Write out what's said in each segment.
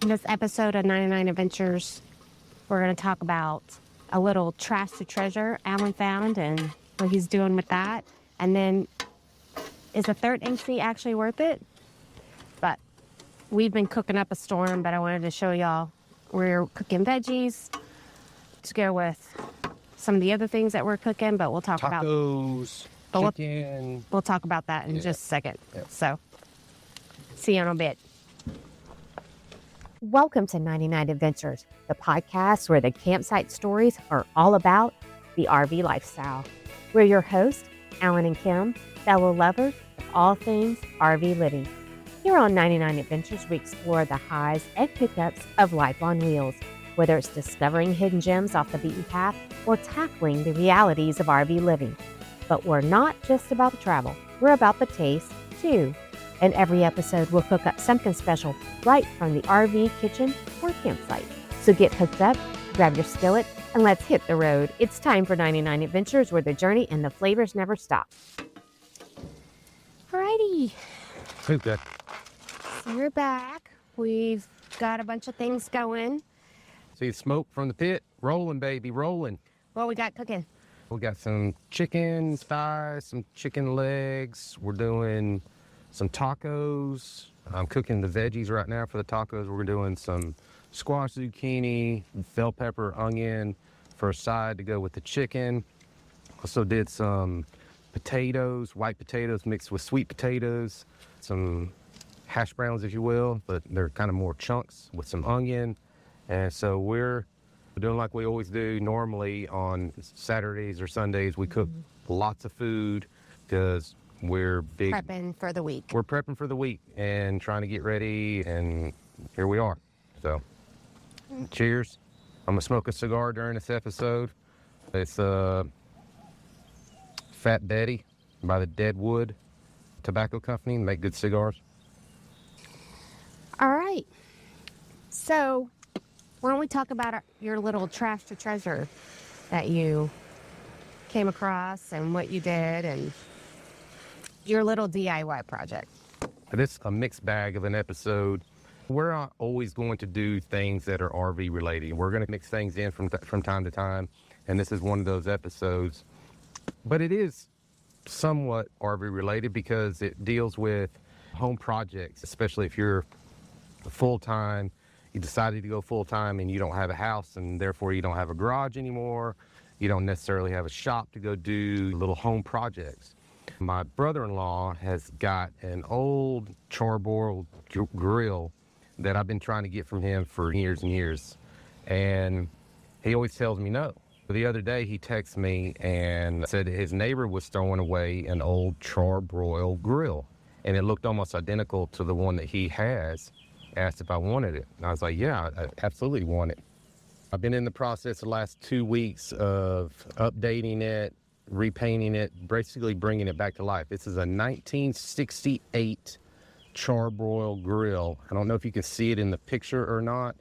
In this episode of 99 Adventures, we're going to talk about a little trash to treasure Alan found and what he's doing with that. And then, is a third MC actually worth it? But we've been cooking up a storm, but I wanted to show y'all we're cooking veggies to go with some of the other things that we're cooking, but we'll talk about tacos, chicken. We'll talk about that in just a second. Yeah. So, see you in a bit. Welcome to 99 Adventures, the podcast where the campsite stories are all about the RV lifestyle. We're your hosts, Alan and Kim, fellow lovers of all things RV living. Here on 99 Adventures, we explore the highs and pickups of life on wheels, whether it's discovering hidden gems off the beaten path or tackling the realities of RV living. But we're not just about the travel, we're about the taste, too. In every episode, we'll cook up something special right from the RV kitchen or campsite. So get hooked up, grab your skillet, and let's hit the road. It's time for 99 Adventures, where the journey and the flavors never stop. Alrighty. Okay. So we're back. We've got a bunch of things going. See the smoke from the pit? Rolling, baby, rolling. What we got cooking? We got some chicken thighs, some chicken legs. We're doing some tacos. I'm cooking the veggies right now for the tacos. We're doing some squash, zucchini, bell pepper, onion for a side to go with the chicken. Also did some potatoes, white potatoes mixed with sweet potatoes, some hash browns, if you will, but they're kind of more chunks with some onion. And so we're doing like we always do normally on Saturdays or Sundays. We cook lots of food because we're big. Prepping for the week. We're prepping for the week and trying to get ready, and here we are. So, cheers. I'm going to smoke a cigar during this episode. It's Fat Betty by the Deadwood Tobacco Company. Make good cigars. All right. So, why don't we talk about your little trash to treasure that you came across and what you did and your little DIY project. This is a mixed bag of an episode. We're not always going to do things that are RV related. We're going to mix things in from time to time, and this is one of those episodes. But it is somewhat RV related because it deals with home projects, especially if you're full-time. You decided to go full-time and you don't have a house, and therefore you don't have a garage anymore. You don't necessarily have a shop to go do little home projects. My brother-in-law has got an old charbroiled grill that I've been trying to get from him for years and years. And he always tells me no. The other day he texted me and said his neighbor was throwing away an old charbroiled grill. And it looked almost identical to the one that he has. Asked if I wanted it. And I was like, yeah, I absolutely want it. I've been in the process the last 2 weeks of updating it, repainting it, basically bringing it back to life. This is a 1968 charbroil grill. I don't know if you can see it in the picture or not,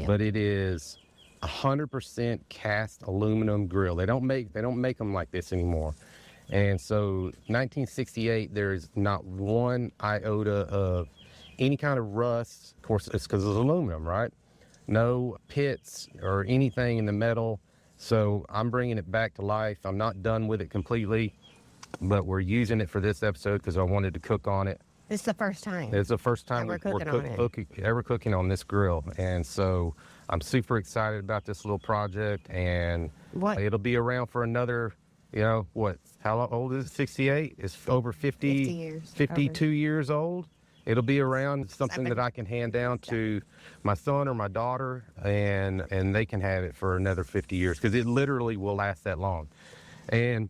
but it is 100% cast aluminum grill. They don't make them like this anymore. And so 1968, there's not one iota of any kind of rust. Of course, it's because it's aluminum, right? No pits or anything in the metal. So I'm bringing it back to life. I'm not done with it completely, but we're using it for this episode because I wanted to cook on it. It's the first time. It's the first time we're cooking on this grill. And so I'm super excited about this little project, and it'll be around for another, how old is it? 68? It's over 50 years. 52 years old. It'll be around, something that I can hand down to my son or my daughter, and they can have it for another 50 years because it literally will last that long. And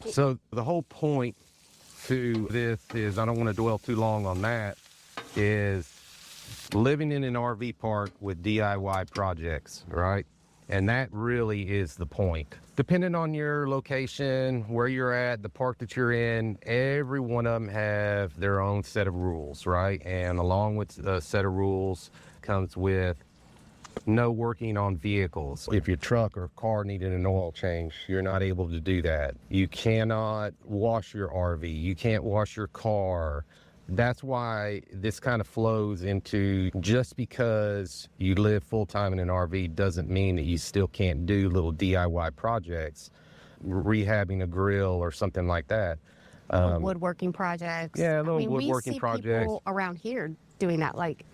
so the whole point to this is, I don't want to dwell too long on that, is living in an RV park with DIY projects, right? And that really is the point. Depending on your location, where you're at, the park that you're in, every one of them have their own set of rules, right? And along with a set of rules comes with no working on vehicles. If your truck or car needed an oil change, you're not able to do that. You cannot wash your RV. You can't wash your car. that's why this kind of flows into, just because you live full-time in an RV doesn't mean that you still can't do little DIY projects, rehabbing a grill or something like that. Woodworking projects. Yeah, little we woodworking see projects. people around here doing that. Like,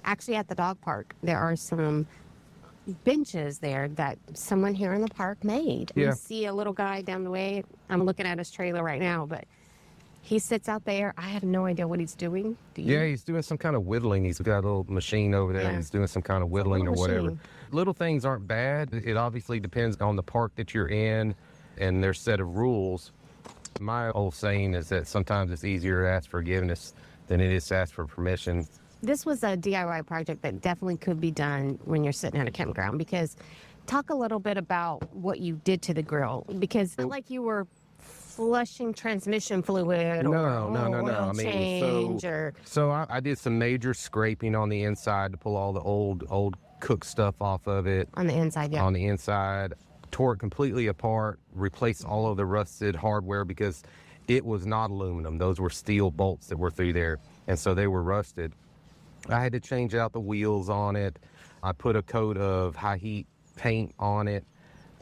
actually at the dog park, there are some benches there that someone here in the park made. Yeah. We see a little guy down the way. I'm looking at his trailer right now, but he sits out there. I have no idea what he's doing. Do you? Yeah, he's doing some kind of whittling. He's got a little machine over there. Yeah. He's doing some kind of whittling or whatever. machine. Little things aren't bad. It obviously depends on the park that you're in and their set of rules. My old saying is that sometimes it's easier to ask forgiveness than it is to ask for permission. This was a DIY project that definitely could be done when you're sitting at a campground, because talk a little bit about what you did to the grill, because it's not like you were flushing transmission fluid or oil I mean, change or... So I did some major scraping on the inside to pull all the old cooked stuff off of it. On the inside, yeah. On the inside, tore it completely apart, replaced all of the rusted hardware because it was not aluminum. Those were steel bolts that were through there, and so they were rusted. I had to change out the wheels on it. I put a coat of high heat paint on it.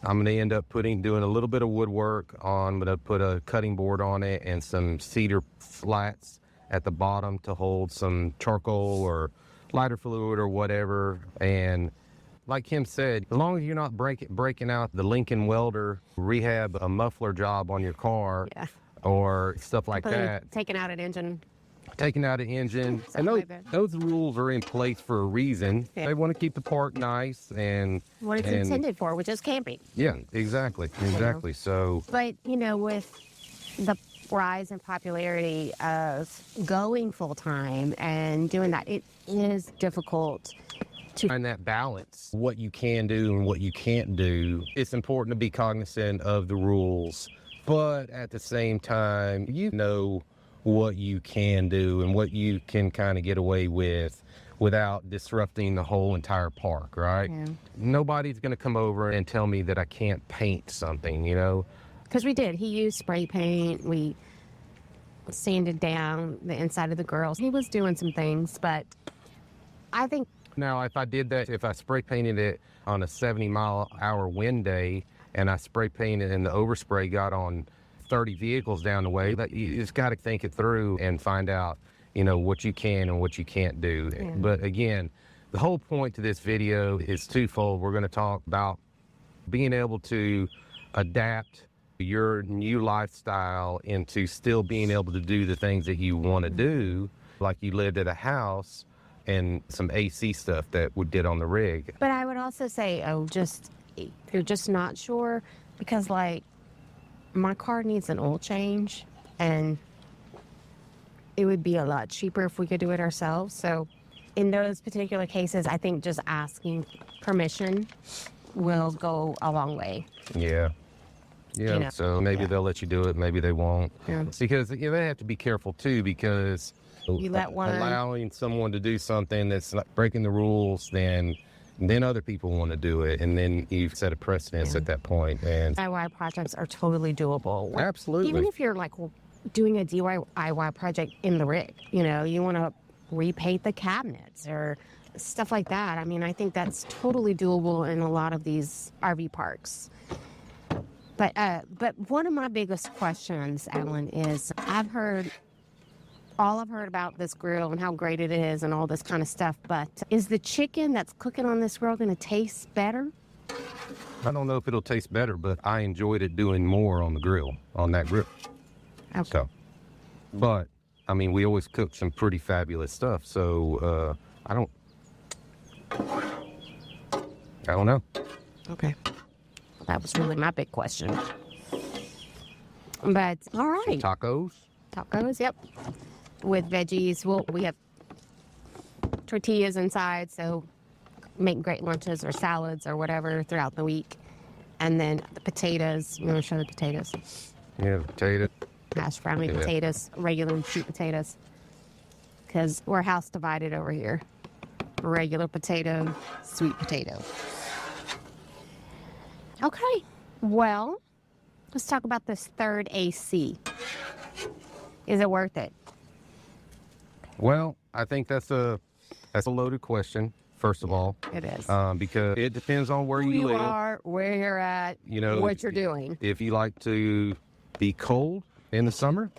I'm going to end up doing a little bit of woodwork on. I'm going to put a cutting board on it and some cedar flats at the bottom to hold some charcoal or lighter fluid or whatever. And like Kim said, as long as you're not breaking out the Lincoln Welder rehab a muffler job on your car, Yeah. or stuff like that. Taking out an engine. Taking out an engine. And like that. those rules are in place for a reason. Yeah. They want to keep the park nice and What it's intended for, which is camping. Yeah, exactly. So But, with the rise in popularity of going full-time and doing that, it is difficult to find that balance, what you can do and what you can't do. It's important to be cognizant of the rules, but at the same time, what you can do and what you can kind of get away with without disrupting the whole entire park, right? Yeah. Nobody's going to come over and tell me that I can't paint something, Because we did. He used spray paint. We sanded down the inside of the grills. He was doing some things, but I think... Now, if I did that, if I spray painted it on a 70-mile-hour wind day and I spray painted and the overspray got on 30 vehicles down the way, that you just got to think it through and find out, what you can and what you can't do. Yeah. But again, the whole point to this video is twofold. We're going to talk about being able to adapt your new lifestyle into still being able to do the things that you want to do, like you lived at a house, and some AC stuff that we did on the rig. But I would also say, if you're just not sure, because my car needs an oil change, and it would be a lot cheaper if we could do it ourselves. So in those particular cases, I think just asking permission will go a long way. Yeah. So maybe they'll let you do it, maybe they won't. Yeah. Because they have to be careful too, because You let one... allowing someone to do something that's not breaking the rules, then other people want to do it, and then you've set a precedence at that point. And DIY projects are totally doable. Absolutely. Even if you're doing a DIY project in the rig, you want to repaint the cabinets or stuff like that. I mean, I think that's totally doable in a lot of these RV parks. But one of my biggest questions, Alan, is I've heard about this grill and how great it is and all this kind of stuff, but is the chicken that's cooking on this grill going to taste better? I don't know if it'll taste better, but I enjoyed it doing more on that grill. Okay. So, but, I mean, we always cook some pretty fabulous stuff, so I don't know. Okay. That was really my big question. But, all right. Tacos? Tacos, yep. With veggies. We have tortillas inside, so make great lunches or salads or whatever throughout the week. And then the potatoes. You want to show the potatoes? Yeah, potato. Hash brownie potatoes, regular sweet potatoes. Because we're house divided over here. Regular potato, sweet potato. Okay, well, let's talk about this third AC. Is it worth it? Well, I think that's a loaded question. First of all, It is. because it depends on where Who you you live. are, where you're at, what you're doing. If you like to be cold in the summer,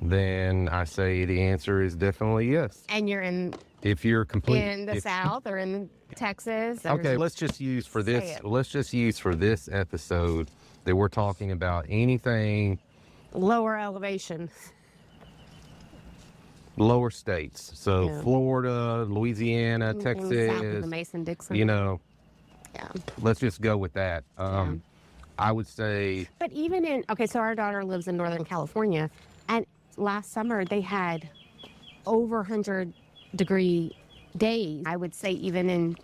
then I say the answer is definitely yes. And you're in If you're in the South or in Texas. Okay, let's just use for this episode that we're talking about anything lower elevation. lower states. So Florida, Louisiana, Texas, South of the Mason-Dixon. Yeah. Let's just go with that. Yeah. I would say. But even so our daughter lives in Northern California, and last summer they had over 100-degree days. I would say even in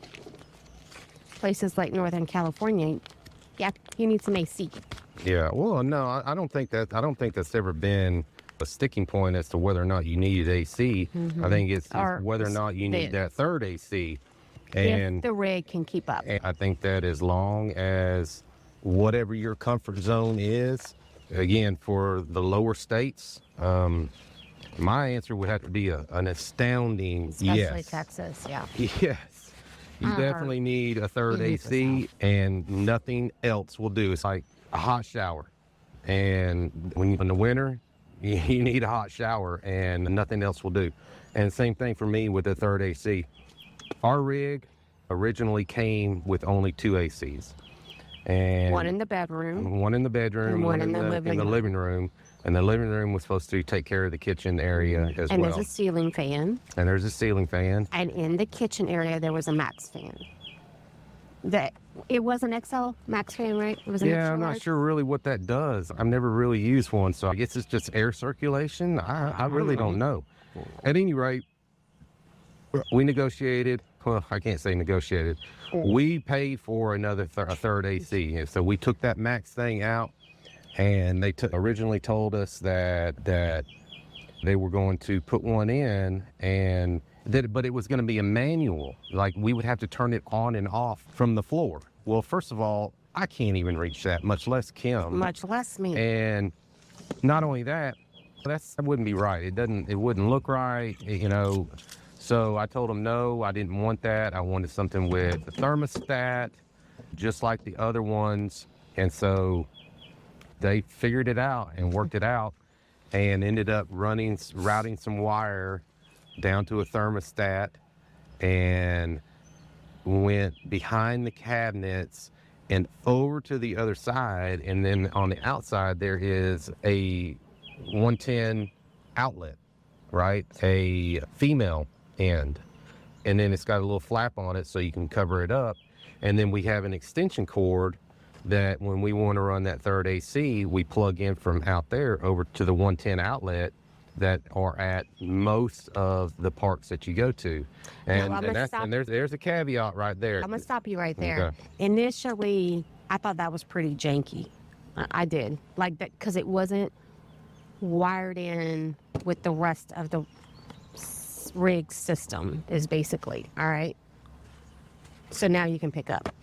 places like Northern California, you need some AC. Yeah. Well, no, I don't think that's ever been a sticking point as to whether or not you needed AC. I think it's whether or not you need that third AC. And if the rig can keep up. I think that as long as whatever your comfort zone is, again, for the lower states, my answer would have to be an astounding Especially yes. Texas, yeah. Yes. You definitely need a third AC, and nothing else will do. It's like a hot shower. And when you're in the winter, you need a hot shower, and nothing else will do. And same thing for me with the third AC. Our rig originally came with only 2 ACs. And one in the bedroom. One in the bedroom. And one in the living room. And the living room was supposed to take care of the kitchen area as well. And there's a ceiling fan. And And in the kitchen area, there was a max fan. It was an XL max fan, right? It was an extra I'm large? not sure really what that does. I've never really used one, so I guess it's just air circulation. I really don't know. At any rate, we negotiated. Well, I can't say negotiated. We paid for another a third AC, and so we took that max thing out. And they originally told us that they were going to put one in, but it was going to be a manual. Like we would have to turn it on and off from the floor. Well, first of all, I can't even reach that, much less Kim. Much less me. And not only that wouldn't be right. It wouldn't look right, So I told them no, I didn't want that. I wanted something with the thermostat, just like the other ones. And so they figured it out and worked it out and ended up routing some wire down to a thermostat and went behind the cabinets and over to the other side. And then on the outside, there is a 110 outlet, right? A female end. And then it's got a little flap on it so you can cover it up. And then we have an extension cord that when we want to run that third AC, we plug in from out there over to the 110 outlet that are at most of the parks that you go to. And, there's a caveat right there. I'm going to stop you right there. Okay. Initially, I thought that was pretty janky. I did. Like that, because it wasn't wired in with the rest of the rig system, is basically, all right? So now you can pick up.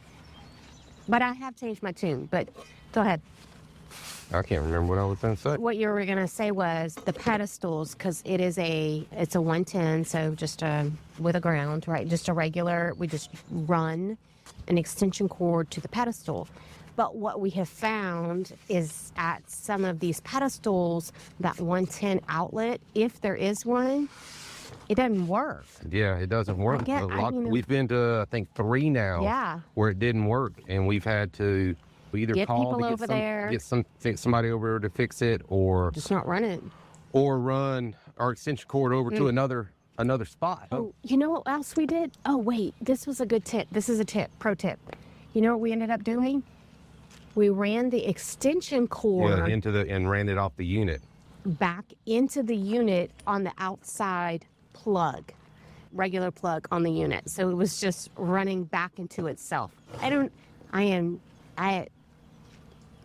But I have changed my tune, but go ahead. I can't remember what I was going to say. What you were going to say was the pedestals, because it's a 110, so just with a ground, right? Just a regular, we just run an extension cord to the pedestal. But what we have found is at some of these pedestals, that 110 outlet, if there is one, it doesn't work. Yeah, it doesn't work. We've been to, I think, 3 now where it didn't work, and we've had to either get call people to over there, get somebody over to fix it, or just not run it, or run our extension cord over to another spot. Oh, you know what else we did? Oh, wait, this was a good tip. This is a pro tip. You know what we ended up doing? We ran the extension cord and ran it off the unit back into the unit on the outside plug, regular plug on the unit. So it was just running back into itself. I am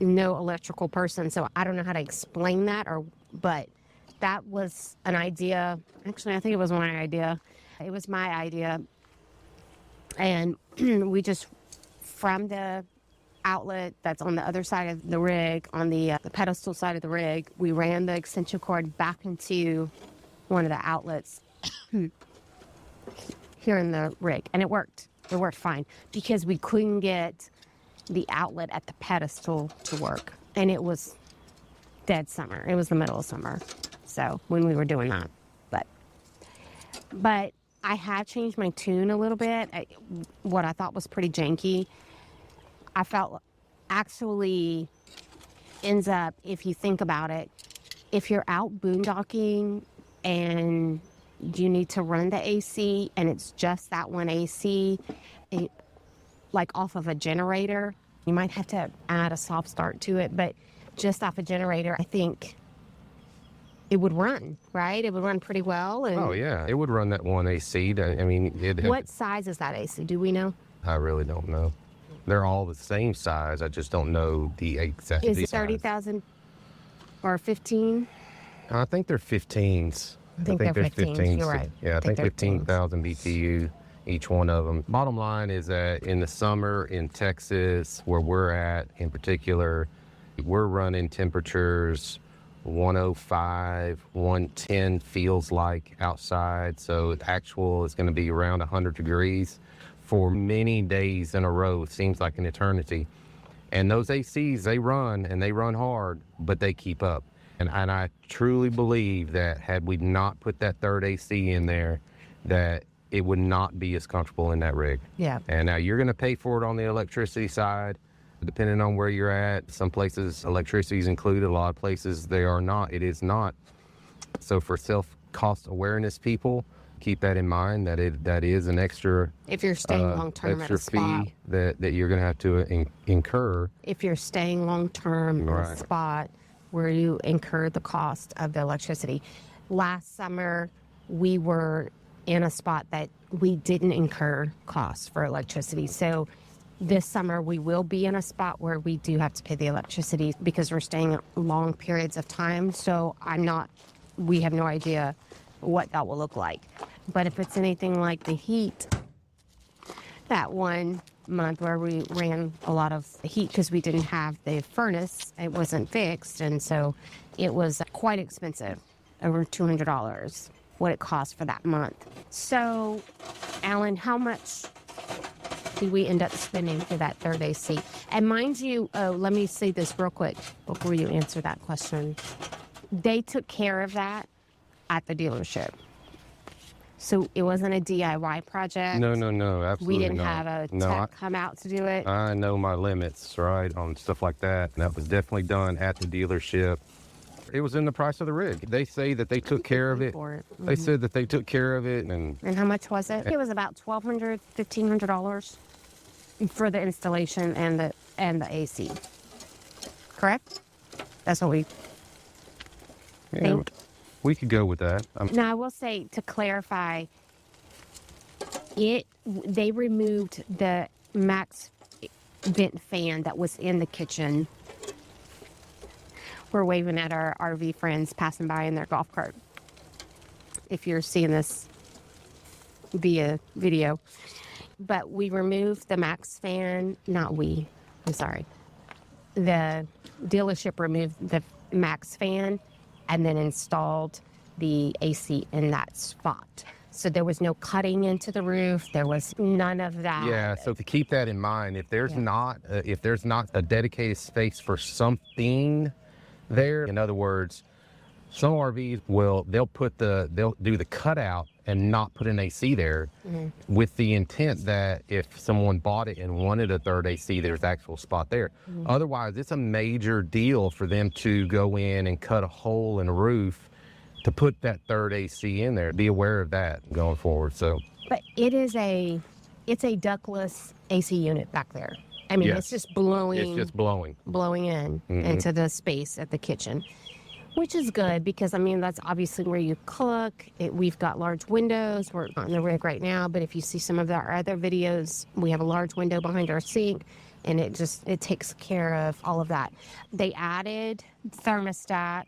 no electrical person, so I don't know how to explain that, but that was an idea. Actually, I think it was my idea. It was my idea. And we just, from the outlet that's on the other side of the rig, on the pedestal side of the rig, we ran the extension cord back into one of the outlets here in the rig, and it worked. It worked fine because we couldn't get the outlet at the pedestal to work, and it was dead summer. It was the middle of summer, so when we were doing that, but I had changed my tune a little bit. What I thought was pretty janky, I felt actually ends up, if you think about it, if you're out boondocking and you need to run the AC and it's just that one AC, like off of a generator, you might have to add a soft start to it, but just off a generator, I think it would run, right? It would run pretty well. And Oh, yeah. It would run that one AC. I mean, what size is that AC? Do we know? I really don't know. They're all the same size. I just don't know the exact Is size. it 30,000 or 15? I think they're 15s. I think they're 15s. You're right. Yeah, I think they're 15,000 BTU, each one of them. Bottom line is that in the summer in Texas, where we're at in particular, we're running temperatures 105, 110 feels like outside. So actual is going to be around 100 degrees for many days in a row. It seems like an eternity. And those ACs, they run and they run hard, but they keep up. And I truly believe that had we not put that third AC in there, that it would not be as comfortable in that rig. Yeah. And now you're going to pay for it on the electricity side, depending on where you're at. Some places electricity is included. A lot of places they are not. It is not. So for self-cost awareness people, keep that in mind, that is an extra If you're staying long-term at a spot. fee that you're going to have to incur. If you're staying long-term at a spot where you incur the cost of the electricity. Last summer, we were in a spot that we didn't incur costs for electricity. So this summer, we will be in a spot where we do have to pay the electricity because we're staying long periods of time. So we have no idea what that will look like. But if it's anything like the heat, that one month where we ran a lot of heat because we didn't have the furnace, it wasn't fixed, and so it was quite expensive, over $200 what it cost for that month. So Alan, how much did we end up spending for that third AC? And mind you, let me say this real quick before you answer that question. They took care of that at the dealership. So it wasn't a DIY project? No, absolutely We didn't not. have a tech come out to do it? I know my limits, right, on stuff like that. And that was definitely done at the dealership. It was in the price of the rig. They say that they took care of it. Mm-hmm. They said that they took care of it. And how much was it? It was about $1,200, $1,500 for the installation and the AC. Correct? That's what we think. We could go with that. Now, I will say, to clarify, they removed the max vent fan that was in the kitchen. We're waving at our RV friends passing by in their golf cart. If you're seeing this via video. But we removed the max fan. I'm sorry. The dealership removed the max fan and then installed the AC in that spot. So there was no cutting into the roof. There was none of that. Yeah, so to keep that in mind, if there's not a dedicated space for something there, in other words, some RVs they'll do the cutout and not put an AC there with the intent that if someone bought it and wanted a third AC, there's actual spot there. Otherwise, it's a major deal for them to go in and cut a hole in a roof to put that third AC in there. Be aware of that going forward. So, but it's a ductless AC unit back there. I mean, yes. It's just blowing in into the space at the kitchen. Which is good because, I mean, that's obviously where you cook. We've got large windows. We're not in the rig right now, but if you see some of our other videos, we have a large window behind our sink, and it takes care of all of that. They added thermostat,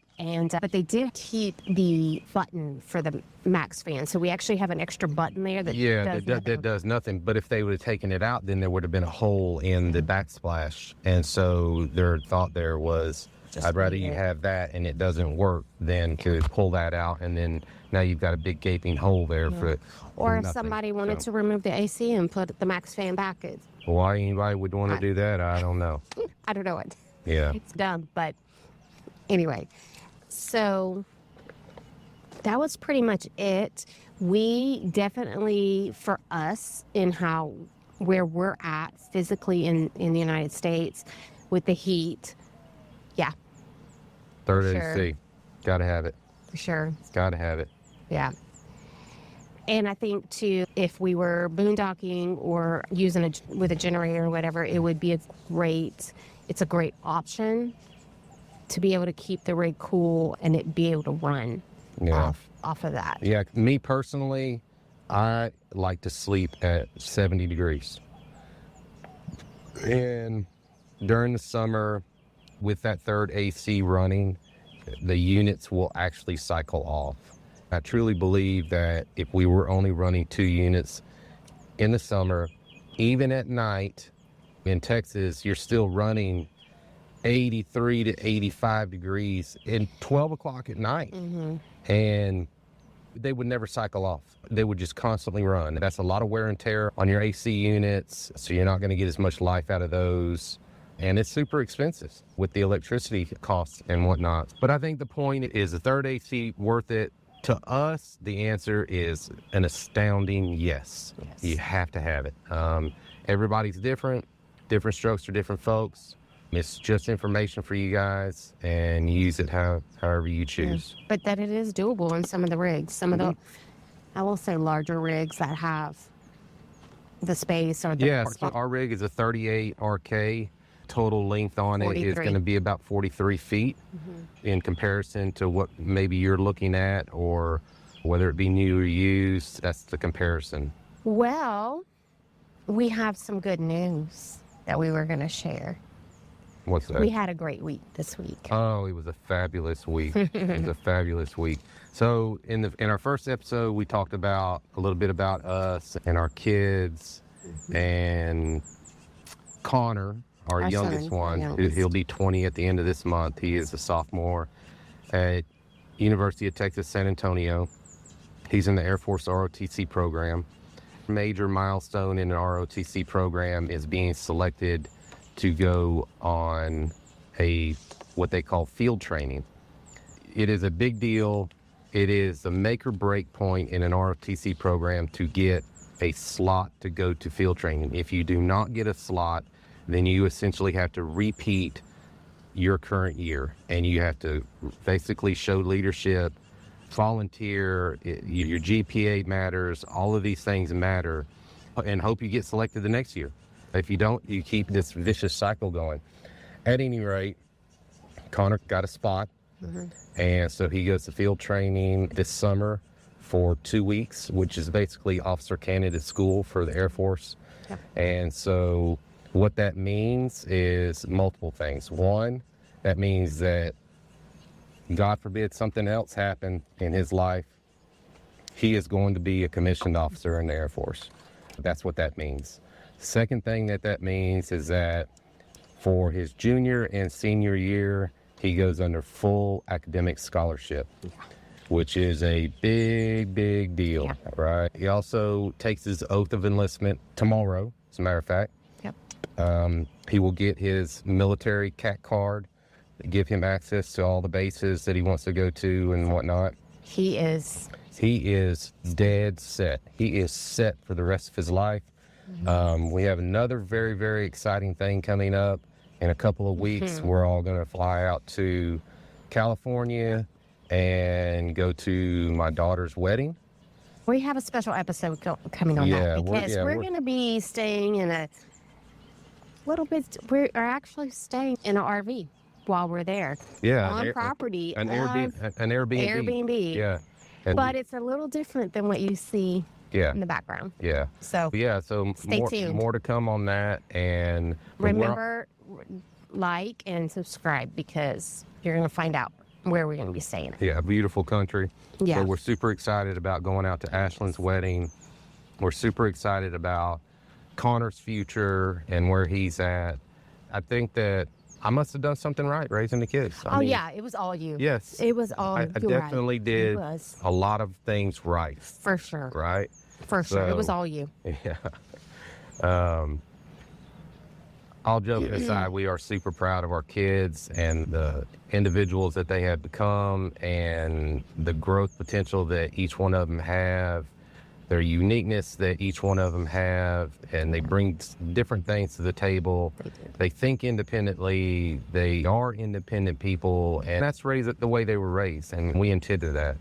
but they did keep the button for the max fan. So we actually have an extra button there that does nothing. But if they would have taken it out, then there would have been a hole in the backsplash. And so their thought there was, I'd rather you have that and it doesn't work than to pull that out and then now you've got a big gaping hole there for Or if nothing. somebody wanted to remove the AC and put the max fan back, Why anybody would want to do that, I don't know. I don't know it. Yeah. It's dumb, but anyway. So that was pretty much it. We definitely, for us, in where we're at physically in the United States with the heat, yeah. Third Sure. AC. Got to have it. For sure. Got to have it. Yeah. And I think, too, if we were boondocking or using with a generator or whatever, it would be it's a great option to be able to keep the rig cool and it be able to run off of that. Yeah, me personally, I like to sleep at 70 degrees. And during the summer, with that third AC running, the units will actually cycle off. I truly believe that if we were only running 2 units in the summer, even at night in Texas, you're still running 83 to 85 degrees in 12 o'clock at night. Mm-hmm. And they would never cycle off. They would just constantly run. That's a lot of wear and tear on your AC units, so you're not going to get as much life out of those. And it's super expensive with the electricity costs and whatnot. But I think the point is, the third AC worth it? To us, the answer is an astounding yes. You have to have it. Everybody's different strokes for different folks. It's just information for you guys, and use it however you choose. Yeah. But that it is doable in some of the rigs. Some of the, I will say, larger rigs that have the space or the... Yeah, so our rig is a 38 RK. Total length on 43. It is going to be about 43 feet in comparison to what maybe you're looking at, or whether it be new or used. That's the comparison. Well, we have some good news that we were going to share. What's that? We had a great week this week. Oh, it was a fabulous week. It was a fabulous week. So in our first episode, we talked about a little bit about us and our kids, and Connor, our youngest one. He'll be 20 at the end of this month. He is a sophomore at University of Texas, San Antonio. He's in the Air Force ROTC program. Major milestone in the ROTC program is being selected to go on what they call field training. It is a big deal. It is a make or break point in an ROTC program to get a slot to go to field training. If you do not get a slot, then you essentially have to repeat your current year, and you have to basically show leadership, volunteer, your GPA matters, all of these things matter, and hope you get selected the next year. If you don't, you keep this vicious cycle going. At any rate, Connor got a spot, and so he goes to field training this summer for 2 weeks, which is basically officer candidate school for the Air Force. Yep. And so what that means is multiple things. One, that means that, God forbid, something else happened in his life, he is going to be a commissioned officer in the Air Force. That's what that means. Second thing that means is that for his junior and senior year, he goes under full academic scholarship, which is a big, big deal, right? He also takes his oath of enlistment tomorrow, as a matter of fact. He will get his military CAT card, give him access to all the bases that he wants to go to and whatnot. He is dead set. He is set for the rest of his life. We have another very, very exciting thing coming up in a couple of weeks. We're all going to fly out to California and go to my daughter's wedding. We have a special episode coming on that, because we're going to be staying in a little bit. We are actually staying in an RV while we're there. Yeah, on property. An Airbnb. Airbnb. Yeah. But it's a little different than what you see in the background. Yeah. So stay tuned. More to come on that. And remember, like and subscribe, because you're going to find out where we're going to be staying. Yeah, beautiful country. Yeah. So we're super excited about going out to Ashlyn's wedding. We're super excited about Connor's future and where he's at. I think that I must have done something right raising the kids. I mean, yeah, it was all you. Yes. It was all I you're right. definitely It did was. a lot of things right. For sure. Right? For sure. It was So- all you. Yeah. All joking aside, we are super proud of our kids and the individuals that they have become and the growth potential that each one of them have, their uniqueness that each one of them have, and they bring different things to the table. They think independently. They are independent people, and that's raised the way they were raised, and we intended that.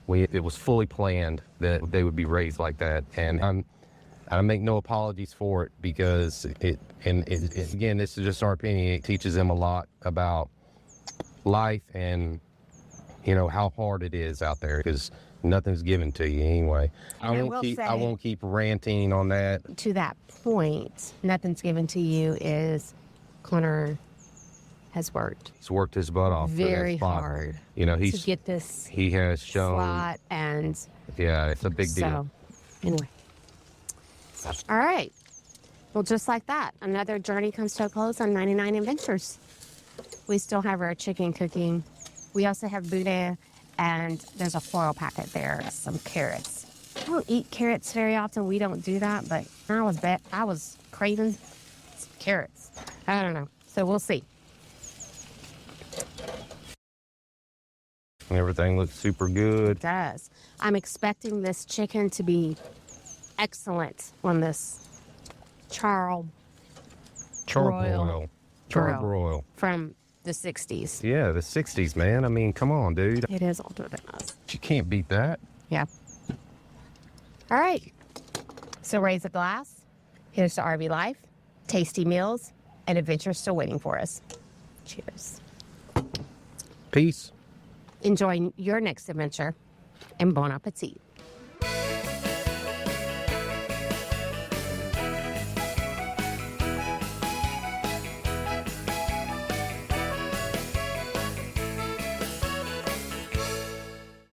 It was fully planned that they would be raised like that, and I make no apologies for it because again, this is just our opinion. It teaches them a lot about life and, how hard it is out there because nothing's given to you anyway. I won't keep ranting on that. To that point, nothing's given to you is Connor has worked. He's worked his butt off. for that Very spot. hard To get this he has shown. slot and Yeah, it's a big deal. So, anyway. All right. Well, just like that, another journey comes to a close on 99 Adventures. We still have our chicken cooking. We also have Boudin, and there's a foil packet there, some carrots. I don't eat carrots very often. We don't do that, but I was craving some carrots. I don't know. So we'll see. Everything looks super good. It does. I'm expecting this chicken to be excellent on this Charbroil from the 60s. Yeah, the 60s, man. I mean, come on, dude. It is older than us. You can't beat that. Yeah. All right. So raise a glass. Here's to RV life, tasty meals, and adventures still waiting for us. Cheers. Peace. Enjoy your next adventure, and bon appetit.